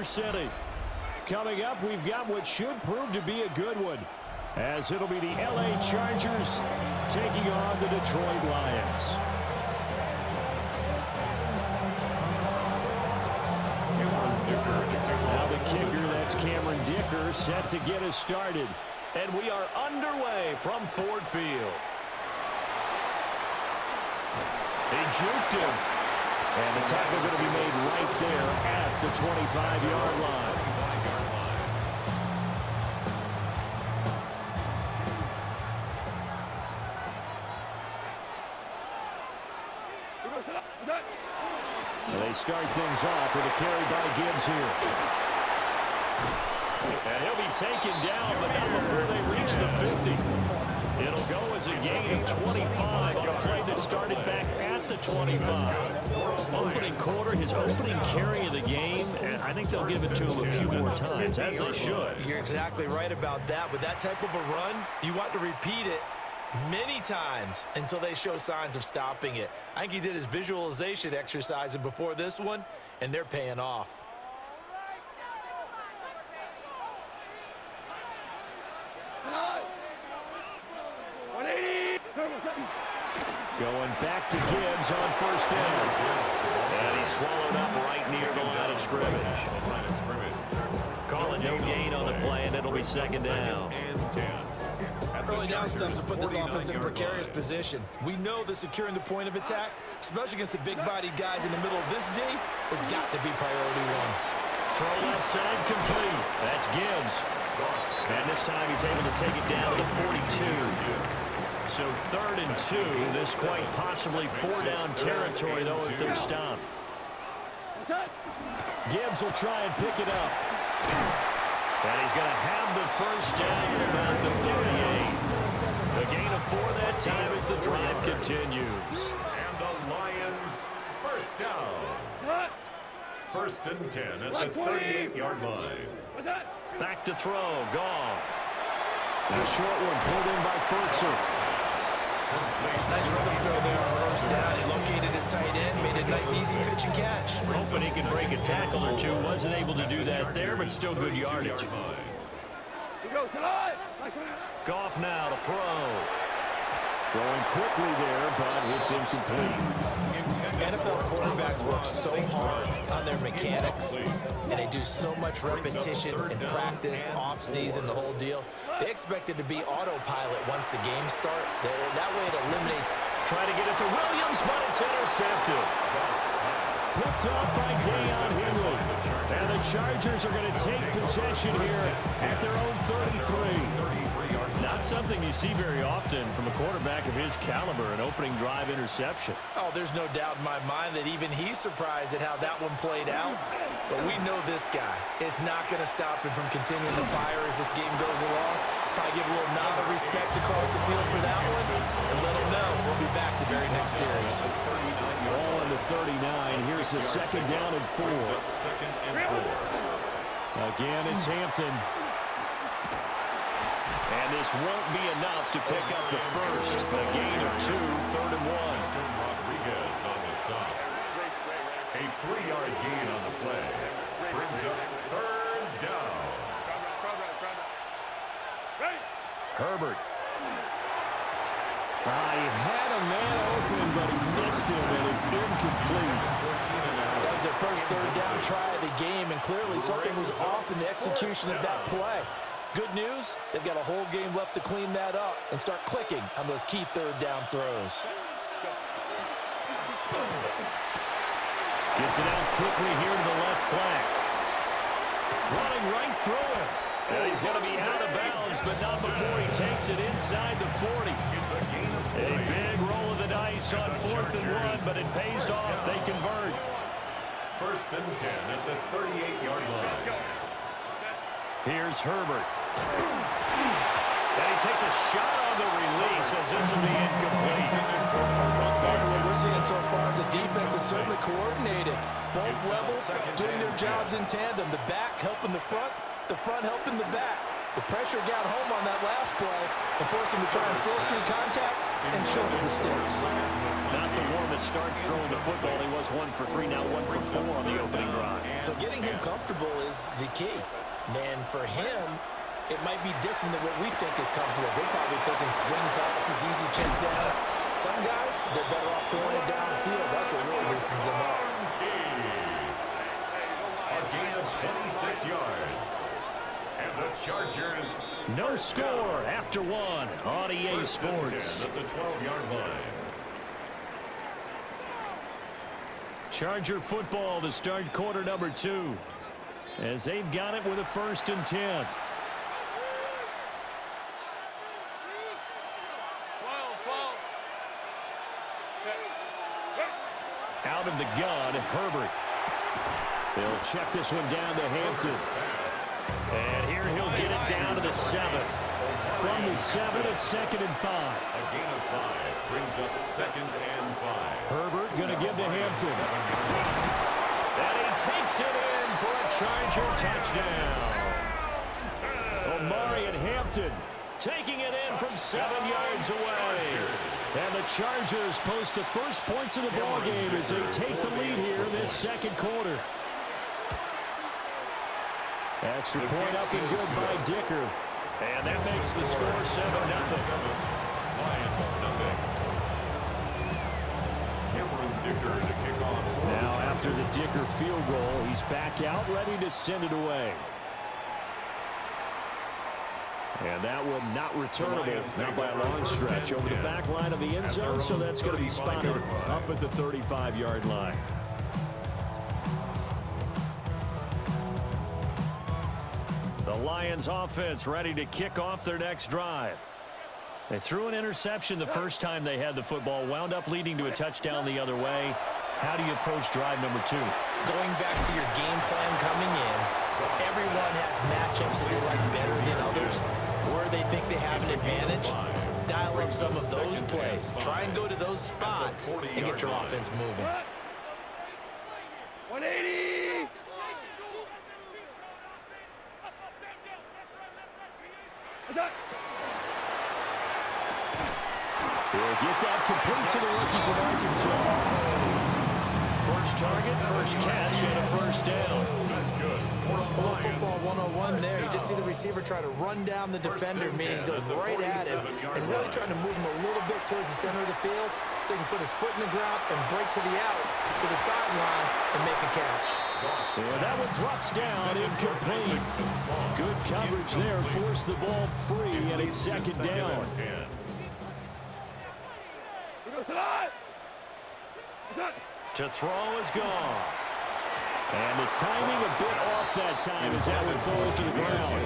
City. Coming up, we've got what should prove to be a good one, as it'll be the LA Chargers taking on the Detroit Lions. Now the kicker, that's Cameron Dicker, set to get us started. And we are underway from Ford Field. He juked him. And the tackle going to be made right there at the 25-yard line. They start things off with a carry by Gibbs here. And he'll be taken down, but not before they reach the 50. It'll go as a gain of 25 on a play that started back at the 25. Opening quarter, his opening carry of the game, and I think they'll give it to him a few more times, as they should. You're exactly right about that. With that type of a run, you want to repeat it many times until they show signs of stopping it. I think he did his visualization exercise before this one, and they're paying off. Going back to Gibbs on first down. And he's swallowed up right near the line of scrimmage. Call it no gain on the play, and it'll be second down. Early down stuff to put this offense in a precarious position. We know that securing the point of attack, especially against the big-bodied guys in the middle of this D, has got to be priority one. Throw left side complete. That's Gibbs. And this time he's able to take it down to the 42. So 3rd and 2. This quite possibly 4-down territory, though, if they're stopped. Gibbs will try and pick it up. And he's going to have the first down at about the 38. A gain of 4 that time as the drive continues. And the Lions first down. 1st and 10 at the 38-yard line. Back to throw, Goff. The short one pulled in by Furtzer. Nice rhythm throw there on first down. He located his tight end, made a nice easy pitch and catch. Hoping he could break a tackle or two. Wasn't able to do that there, but still good yardage. Goff now to throw. Throwing quickly there, but it's incomplete. NFL quarterbacks work so hard on their mechanics, and they do so much repetition in practice, off-season, the whole deal. They expect it to be autopilot once the games start. That way it eliminates. Trying to get it to Williams, but it's intercepted. Picked off by Deion Henry. And the Chargers are going to take possession here at their own 33. Not something you see very often from a quarterback of his caliber, an opening drive interception. Oh, there's no doubt in my mind that even he's surprised at how that one played out. But we know this guy is not going to stop him from continuing the fire as this game goes along. Probably give a little nod of respect across the field for that one, and let him know we'll be back the very next series. Ball into 39. Here's the 2nd down and 4. Again, it's Hampton. And this won't be enough to pick up the first. A gain of 2, 3rd and 1. Rodriguez on the stop. A 3-yard gain on the play. Brings up 3rd down. Herbert. He had a man open, but he missed him, and it's incomplete. That was their first 3rd down try of the game, and clearly something was off in the execution of that play. Good news, they've got a whole game left to clean that up and start clicking on those key 3rd down throws. Gets it out quickly here to the left flank. Running right through him. And he's going to be out of bounds, but not before he takes it inside the 40. A big roll of the dice on 4th and 1, but it pays off. They convert. 1st and 10 at the 38-yard line. Here's Herbert. And he takes a shot on the release as this will be incomplete. What we're seeing so far is the defense is certainly coordinated. Both levels doing their jobs in tandem. The back helping the front helping the back. The pressure got home on that last play and forced him to try and throw through contact and shoulder the sticks. Not the warmest starts throwing the football. He was 1 for 3, now 1 for 4 on the opening drive. So getting him comfortable is the key. Man, for him, it might be different than what we think is comfortable. We're probably thinking swing passes, easy check downs. Some guys, they're better off throwing it downfield. That's what really loosens them up. A gain of 26 yards. And the Chargers. No score after 1 on EA Sports. At the 12-yard line. Charger football to start quarter number 2. As they've got it with a 1st and 10. Out of the gun, Herbert. They'll check this one down to Hampton. And here he'll get it down to the 7. From the 7, it's 2nd and 5. A gain of 5 brings up 2nd and 5. Herbert going to give to Hampton. And he takes it in for a Charger touchdown. Omari and Hampton taking it in from 7 yards away. And the Chargers post the first points of the ball game as they take the lead here in this 2nd quarter. Extra point up and good by Dicker. And that makes the score 7-0. Lions nothing. Dicker to kick off. Now after the Dicker field goal, he's back out ready to send it away. And that one not returnable, not by a long stretch, over the back line of the end zone, so that's going to be spotted up at the 35-yard line. The Lions offense ready to kick off their next drive. They threw an interception the first time they had the football, wound up leading to a touchdown the other way. How do you approach drive number 2? Going back to your game plan coming in, everyone has matchups that they like better than others, where they think they have an advantage. Dial up some of those plays. Try and go to those spots and get your offense moving. 180! He'll get that complete to the rookie from Arkansas. First target, first catch, and a first down. That's good. Well, football 101 there. You just see the receiver try to run down the defender, meaning he goes right at him and really trying to move him a little bit towards the center of the field so he can put his foot in the ground and break to the out, to the sideline, and make a catch. And that one drops down, incomplete. Good coverage there, forced the ball free, and it's 2nd down. To throw is Goff. And the timing a bit off that time as that one falls to the ground.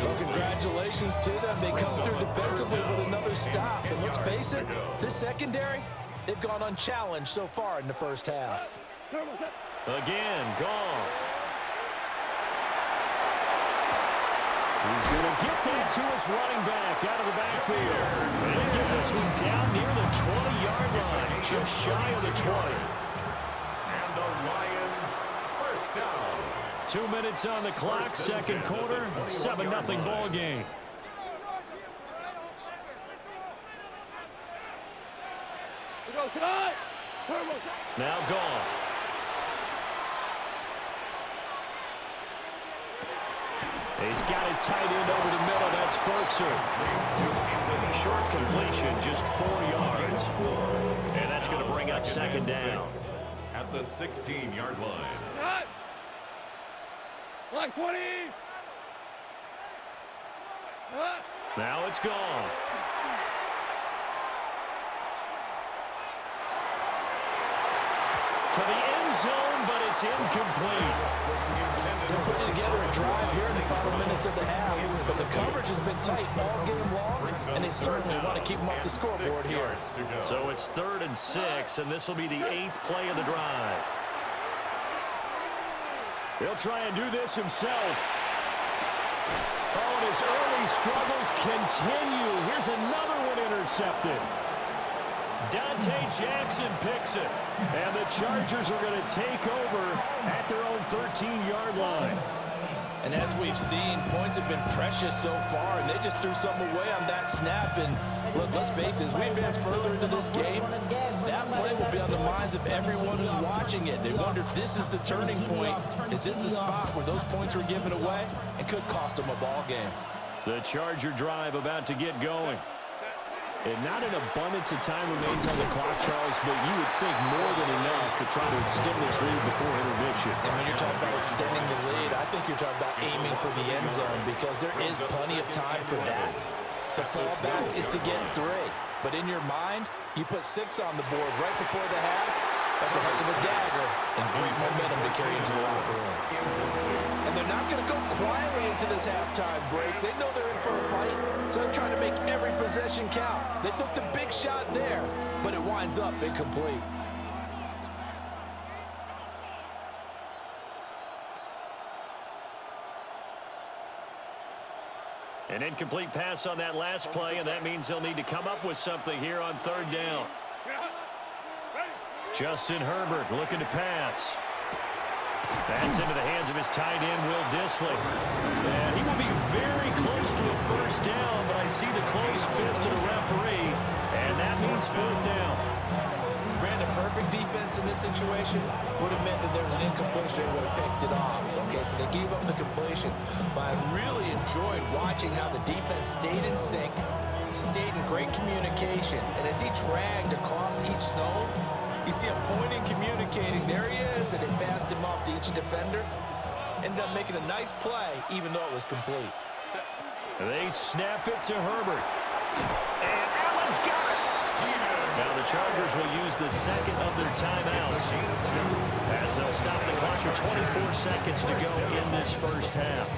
Well, congratulations to them. They come through defensively with another stop. And let's face it, this secondary, they've gone unchallenged so far in the first half. Again, Goff. He's going to get that to his running back out of the backfield. And he'll get this one down near the 20-yard line, just shy of the 20. And the Lions first down. 2 minutes on the clock, 2nd quarter, 7-0 ball game. Now Goff. He's got his tight end over the middle. That's Ferguson. Short completion, just 4 yards. And that's going to bring up 2nd down. At the 16-yard line. Like 20! Now it's gone. To the end zone, but it's incomplete. They're putting together a drive here in the final minutes of the half, but the coverage has been tight all game long, and they certainly want to keep them off the scoreboard here. So it's 3rd and 6, and this will be the 8th play of the drive. He'll try and do this himself. Oh, and his early struggles continue. Here's another one intercepted. Dante Jackson picks it, and the Chargers are going to take over at their own 13-yard line. And as we've seen, points have been precious so far, and they just threw something away on that snap. And look, let's face it, as we advance further into this game, that play will be on the minds of everyone who's watching it. They wonder if this is the turning point. Is this the spot where those points were given away and could cost them a ball game? The Charger drive about to get going. And not an abundance of time remains on the clock, Charles, but you would think more than enough to try to extend this lead before intermission. And when you're talking about extending the lead, I think you're talking about aiming for the end zone because there is plenty of time for that. The fallback is to get 3. But in your mind, you put 6 on the board right before the half. That's a heck of a dagger and great momentum to carry into the locker room. And they're not going to go quietly into this halftime break. They know they're in for a fight, so they're trying to make every possession count. They took the big shot there, but it winds up incomplete. An incomplete pass on that last play, and that means they'll need to come up with something here on 3rd down. Justin Herbert looking to pass. That's into the hands of his tight end, Will Dissly. And he will be very close to a 1st down, but I see the closed fist of the referee, and that means 4th down. Brandon, perfect defense in this situation would have meant that there was an incompletion. They would have picked it off. Okay, so they gave up the completion. But I really enjoyed watching how the defense stayed in sync, stayed in great communication. And as he dragged across each zone, you see him pointing, communicating. There he is, and it passed him off to each defender. Ended up making a nice play, even though it was complete. They snap it to Herbert. And Allen's got it. Now the Chargers will use the second of their timeouts as they'll stop the clock with 24 seconds to go in this 1st half.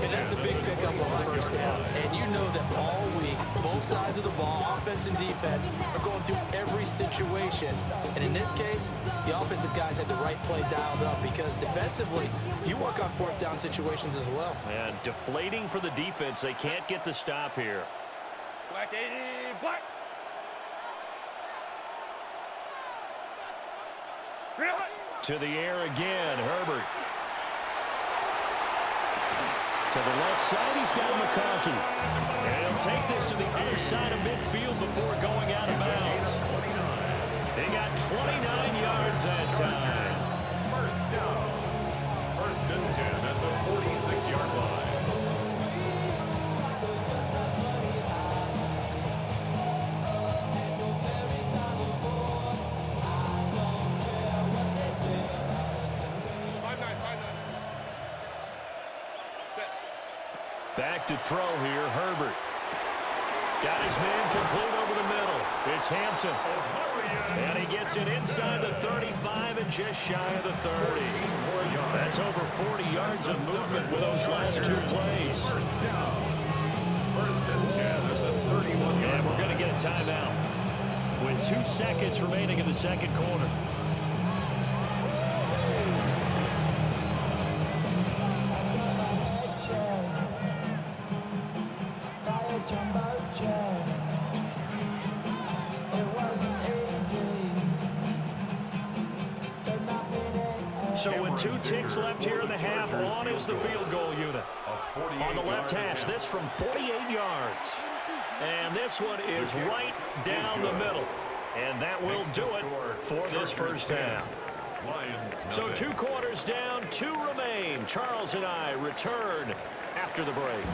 And that's a big pickup on the 1st down. And you know that all week, both sides of the ball, offense and defense, are going through every situation. And in this case, the offensive guys had the right play dialed up because defensively, you work on 4th down situations as well. And deflating for the defense. They can't get the stop here. Black 80, black. To the air again, Herbert. To the left side, he's got McConkey. And he'll take this to the other side of midfield before going out of bounds. They got 29 yards that time. 1st down. 1st and 10 at the 46-yard line. Back to throw here, Herbert. Got his man complete over the middle. It's Hampton. And he gets it inside the 35 and just shy of the 30. That's over 40 yards of movement with those last 2 plays. 1st and 10 at the 31-yard line. And we're going to get a timeout with 2 seconds remaining in the 2nd quarter. So with 2 ticks left here in the half, on is the field goal unit. On the left hash, this from 48 yards. And this one is right down the middle. And that will do it for this 1st half. So 2 quarters down, 2 remain. Charles and I return after the break.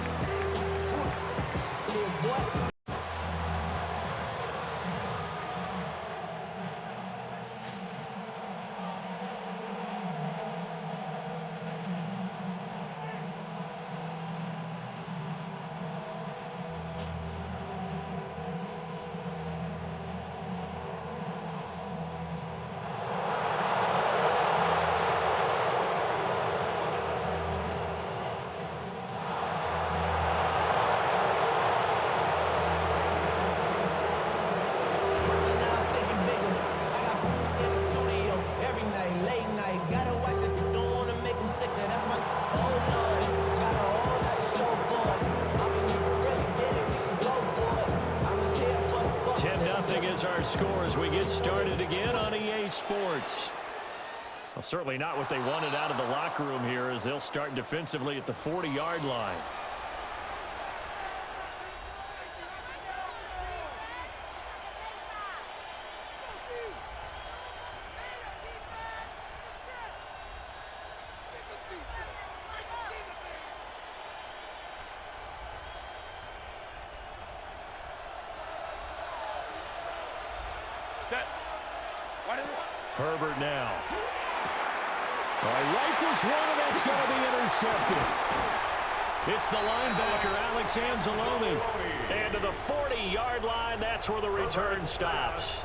Our score as we get started again on EA Sports. Well, certainly not what they wanted out of the locker room here, as they'll start defensively at the 40-yard line. Set. Herbert now. Rifles one, and that's going to be intercepted. It's the linebacker, Alex Anzalone. And to the 40-yard line, that's where the return stops.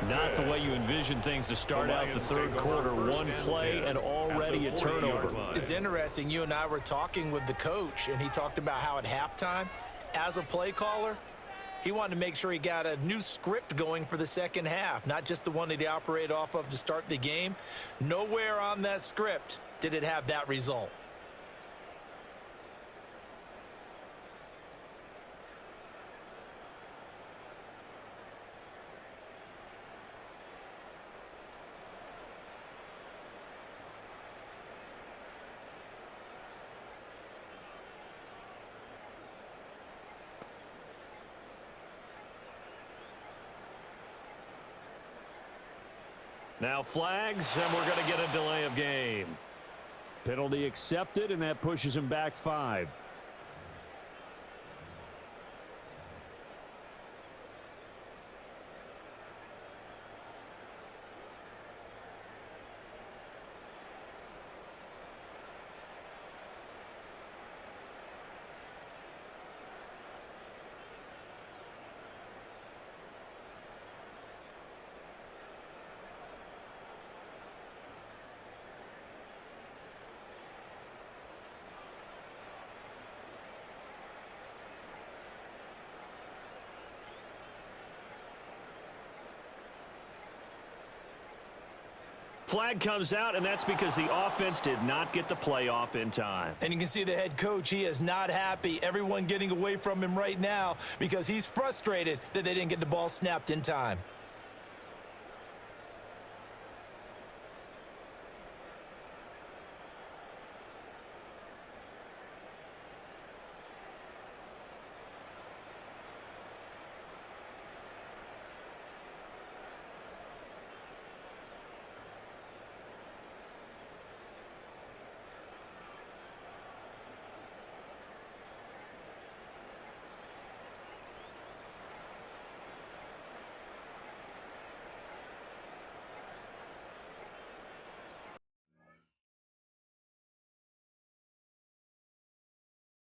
Not the way you envision things to start out the third quarter. One play and already a turnover. It's interesting. You and I were talking with the coach, and he talked about how at halftime, as a play caller, he wanted to make sure he got a new script going for the second half, not just the one that he operated off of to start the game. Nowhere on that script did it have that result. Now flags, and we're going to get a delay of game. Penalty accepted, and that pushes him back 5. Flag comes out, and that's because the offense did not get the play off in time. And you can see the head coach, he is not happy. Everyone getting away from him right now because he's frustrated that they didn't get the ball snapped in time.